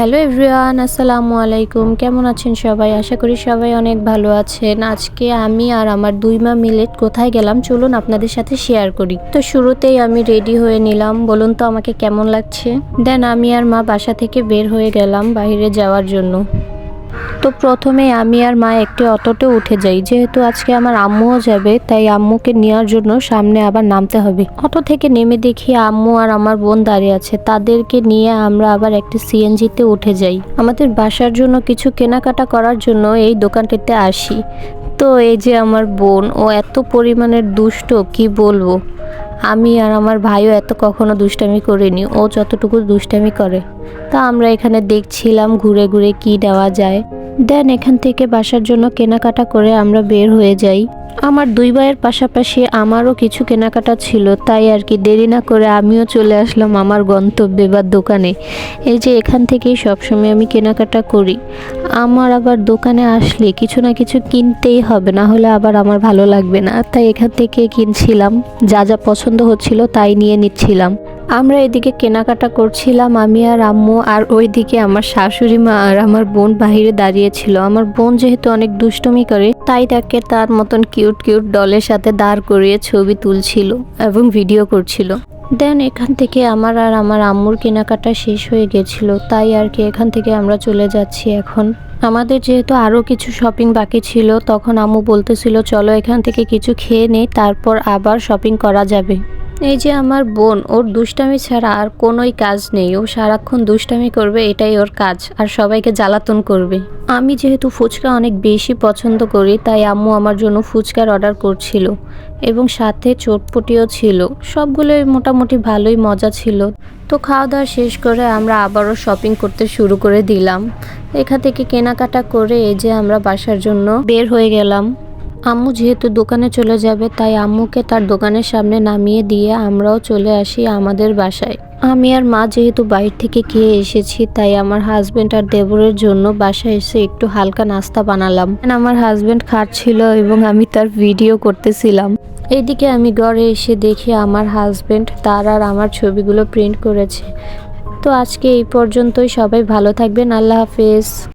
Hello everyone, আসসালামু আলাইকুম। কেমন আছেন সবাই? আশা করি সবাই অনেক ভালো আছেন। আজকে আমি আর আমার দুই মা মিলে কোথায় গেলাম চলুন আপনাদের সাথে শেয়ার করি। তো শুরুতেই আমি রেডি হয়ে নিলাম। বলুন তো আমাকে কেমন লাগছে? দেন আমি আর মা বাসা থেকে বের হয়ে গেলাম বাইরে যাওয়ার জন্য। তো প্রথমে আমি আর মা একটি অটোতে উঠে যাই, যেহেতু আজকে আমার আম্মুও যাবে তাই আম্মুকে নেওয়ার জন্য সামনে আবার নামতে হবে। অটো থেকে নেমে দেখি আম্মু আর আমার বোন দাঁড়িয়ে আছে, তাদেরকে নিয়ে আমরা আবার একটি সিএনজিতে উঠে যাই। আমাদের বাসার জন্য কিছু কেনাকাটা করার জন্য এই দোকানটিতে আসি। তো এই যে আমার বোন, ও এত পরিমাণের দুষ্ট কি বলবো। আমি আর আমার ভাইও এত কখনো দুষ্টামি করিনি, ও যতটুকু দুষ্টামি করে। তা আমরা এখানে দেখছিলাম ঘুরে ঘুরে কি নেওয়া যায়। দেন এখান থেকে বাসার জন্য কেনাকাটা করে আমরা বের হয়ে যাই। আমার দুই ভাইয়ের পাশাপাশি আমারও কিছু কেনাকাটা ছিল, তাই আর কি দেরি না করে আমিও চলে আসলাম আমার গন্তব্যে বা দোকানে। এই যে এখান থেকেই সবসময় আমি কেনাকাটা করি। আমার আবার দোকানে আসলে কিছু না কিছু কিনতেই হবে, না হলে আবার আমার ভালো লাগবে না। তাই এখান থেকে কিনছিলাম, যা যা পছন্দ হচ্ছিল তাই নিয়ে নিচ্ছিলাম। আমরা এদিকে কেনাকাটা করছিলাম আমি আর আম্মু, আর ওইদিকে আমার শাশুড়ি মা আর আমার বোন বাহিরে দাঁড়িয়েছিল। আমার বোন যেহেতু অনেক দুষ্টুমি করে, তাই তাকে তার মতন কিউট কিউট ডলের সাথে দাঁড় করিয়ে ছবি তুলছিল এবং ভিডিও করছিল। দেন এখান থেকে আমার আর আমার আম্মুর কেনাকাটা শেষ হয়ে গেছিল, তাই আর কি এখান থেকে আমরা চলে যাচ্ছি এখন। আমাদের যেহেতু আরও কিছু শপিং বাকি ছিল, তখন আম্মু বলতেছিল চলো এখান থেকে কিছু খেয়ে নেই, তারপর আবার শপিং করা যাবে। এই যে আমার বোন, ওর দুষ্টামি ছাড়া আর কোনোই কাজ নেই। ও সারাক্ষণ দুষ্টামি করবে, এটাই ওর কাজ, আর সবাইকে জ্বালাতন করবে। আমি যেহেতু ফুচকা অনেক বেশি পছন্দ করি, তাই আম্মু আমার জন্য ফুচকার অর্ডার করছিল এবং সাথে চটপটিও ছিল। সবগুলোই মোটামুটি ভালোই মজা ছিল। তো খাওয়া দাওয়া শেষ করে আমরা আবারও শপিং করতে শুরু করে দিলাম। এখান থেকে কেনাকাটা করে এই যে আমরা বাসার জন্য বের হয়ে গেলাম। আম্মু যেহেতু দোকানে চলে যাবে, তাই আম্মুকে তার দোকানের সামনে নামিয়ে দিয়ে আমরাও চলে আসি আমাদের বাসায়। আমি আর মা যেহেতু বাইরে থেকে খেয়ে এসেছি, তাই আমার হাজবেন্ড আর দেবরের জন্য বাসায় এসে একটু হালকা নাস্তা বানালাম। আমার হাজবেন্ড খাচ্ছিল এবং আমি তার ভিডিও করতেছিলাম। এইদিকে আমি ঘরে এসে দেখি আমার হাজবেন্ড তার আর আমার ছবিগুলো প্রিন্ট করেছে। তো আজকে এই পর্যন্তই। সবাই ভালো থাকবেন। আল্লাহ হাফেজ।